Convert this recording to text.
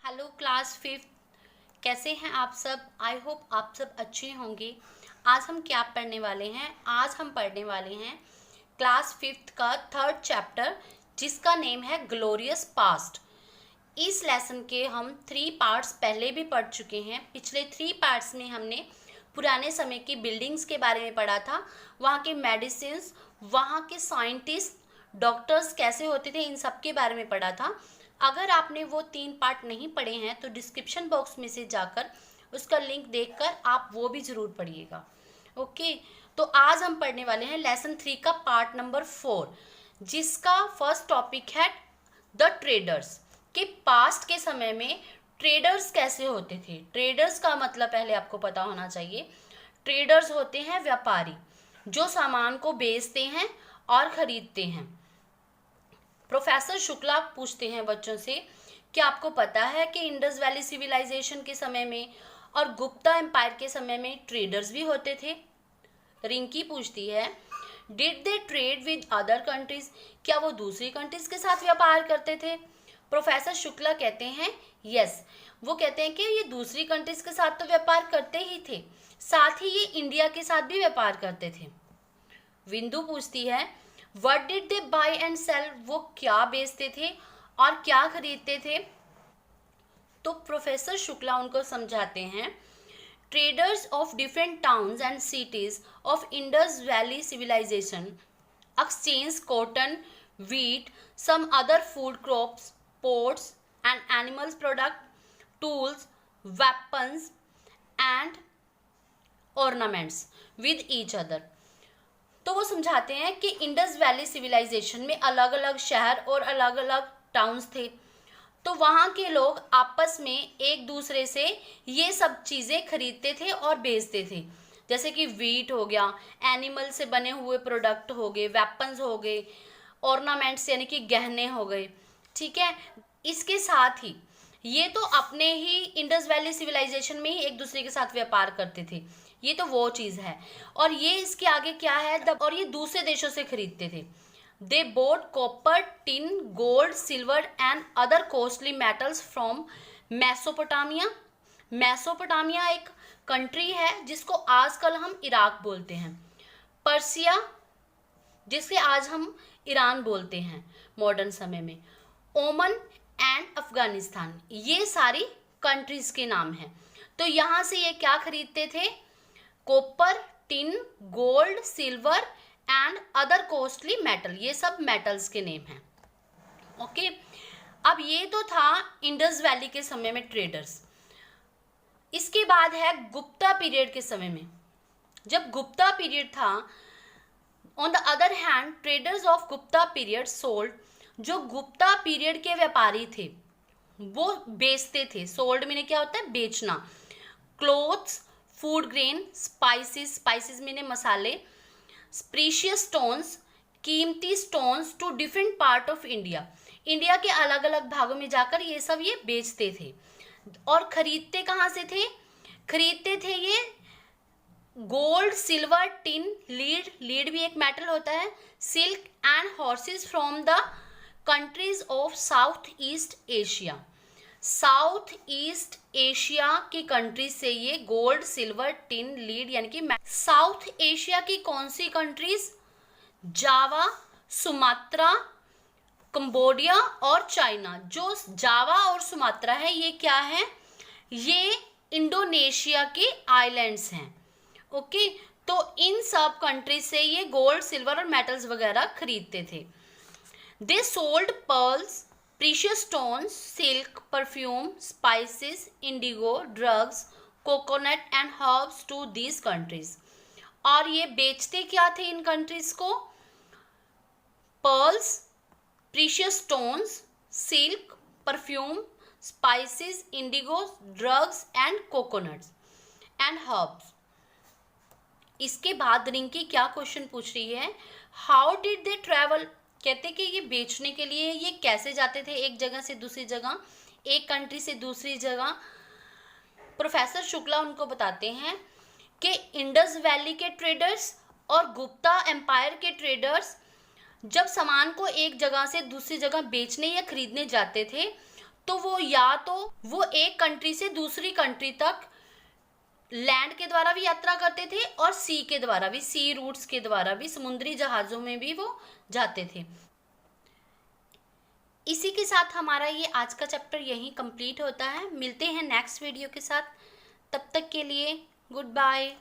Hello class fifth, कैसे हैं आप सब। आई होप आप सब अच्छे होंगे। आज हम क्या पढ़ने वाले हैं? आज हम पढ़ने वाले हैं क्लास फिफ्थ का थर्ड चैप्टर, जिसका नेम है ग्लोरियस पास्ट। इस लेसन के हम 3 पार्ट्स पहले भी पढ़ चुके हैं। पिछले 3 पार्ट्स में हमने पुराने समय की बिल्डिंग्स के बारे में पढ़ा था, वहाँ के मेडिसिन्स, वहाँ के साइंटिस्ट, डॉक्टर्स कैसे होते थे, इन सब के बारे में पढ़ा था। अगर आपने वो 3 पार्ट नहीं पढ़े हैं तो डिस्क्रिप्शन बॉक्स में से जाकर उसका लिंक देखकर आप वो भी ज़रूर पढ़िएगा। ओके, तो आज हम पढ़ने वाले हैं लेसन 3 का पार्ट नंबर 4, जिसका फर्स्ट टॉपिक है द ट्रेडर्स। कि पास्ट के समय में ट्रेडर्स कैसे होते थे। ट्रेडर्स का मतलब पहले आपको पता होना चाहिए। ट्रेडर्स होते हैं व्यापारी, जो सामान को बेचते हैं और खरीदते हैं। प्रोफेसर शुक्ला पूछते हैं बच्चों से, क्या आपको पता है कि इंडस वैली सिविलाइजेशन के समय में और गुप्ता एम्पायर के समय में ट्रेडर्स भी होते थे। रिंकी पूछती है, did they trade with other countries, क्या वो दूसरी कंट्रीज के साथ व्यापार करते थे। प्रोफेसर शुक्ला कहते हैं यस, वो कहते हैं कि ये दूसरी कंट्रीज के साथ तो व्यापार करते ही थे, साथ ही ये इंडिया के साथ भी व्यापार करते थे। विंदु पूछती है, what did they buy and sell, वो क्या बेचते थे और क्या खरीदते थे। तो प्रोफेसर शुक्ला उनको समझाते हैं, traders of different towns and cities of Indus valley civilization exchange cotton, wheat, some other food crops, ports and animals product, tools, weapons and ornaments with each other। तो वो समझाते हैं कि इंडस वैली सिविलाइजेशन में अलग अलग शहर और अलग अलग टाउन्स थे, तो वहाँ के लोग आपस में एक दूसरे से ये सब चीज़ें खरीदते थे और बेचते थे। जैसे कि वीट हो गया, एनिमल से बने हुए प्रोडक्ट हो गए, वेपन्स हो गए, ऑर्नामेंट्स यानी कि गहने हो गए। ठीक है, इसके साथ ही ये तो अपने ही इंडस वैली सिविलाइजेशन में ही एक दूसरे के साथ व्यापार करते थे, ये तो वो चीज़ है। और ये इसके आगे क्या है, और ये दूसरे देशों से खरीदते थे। They both copper, tin, gold, silver and other costly metals from Mesopotamia. Mesopotamia एक कंट्री है जिसको आजकल हम इराक बोलते हैं। पर्सिया, जिसके आज हम ईरान बोलते हैं मॉडर्न समय में। ओमन एंड अफगानिस्तान, ये सारी कंट्रीज के नाम हैं। तो यहाँ से ये क्या खरीदते थे, copper, tin, gold, silver and other costly metal, ये सब मेटल्स के नेम हैं। ओके, अब ये तो था इंडस वैली के समय में ट्रेडर्स। इसके बाद है गुप्ता पीरियड के समय में। जब गुप्ता पीरियड था, on the other hand traders of Gupta period sold, जो गुप्ता पीरियड के व्यापारी थे वो बेचते थे। सोल्ड मीने क्या होता है, बेचना। Clothes, food grain, spices, spices means मसाले, प्रीशियस स्टोन्स, कीमती stones to different part of India, India के अलग अलग भागों में जाकर ये सब ये बेचते थे। और खरीदते कहाँ से थे, खरीदते थे ये gold, silver, tin, lead, lead भी एक मेटल होता है, silk and horses from the countries of south east Asia. South east Asia की कंट्रीज से ये गोल्ड, सिल्वर, टिन, लीड यानी कि साउथ एशिया की कौन सी कंट्रीज, जावा, सुमात्रा, कंबोडिया और चाइना। जो जावा और सुमात्रा है ये क्या है, ये इंडोनेशिया के आइलैंड्स हैं। ओके, तो इन सब कंट्रीज से ये गोल्ड, सिल्वर और मेटल्स वगैरह खरीदते थे। They sold pearls, precious stones, silk, perfume, spices, indigo, drugs, coconut and herbs to these countries. और ये बेचते क्या थे इन कंट्रीज को, pearls, precious stones, silk, perfume, spices, indigo, drugs and coconuts and herbs. इसके बाद रिंकी क्या क्वेश्चन पूछ रही है, हाउ डिड दे ट्रैवल, कहते कि ये बेचने के लिए ये कैसे जाते थे एक जगह से दूसरी जगह, एक कंट्री से दूसरी जगह। प्रोफेसर शुक्ला उनको बताते हैं कि इंडस वैली के ट्रेडर्स और गुप्ता एम्पायर के ट्रेडर्स जब सामान को एक जगह से दूसरी जगह बेचने या खरीदने जाते थे तो वो एक कंट्री से दूसरी कंट्री तक लैंड के द्वारा भी यात्रा करते थे और सी के द्वारा भी, सी रूट्स के द्वारा भी, समुद्री जहाज़ों में भी वो जाते थे। इसी के साथ हमारा ये आज का चैप्टर यहीं कंप्लीट होता है। मिलते हैं नेक्स्ट वीडियो के साथ, तब तक के लिए गुड बाय।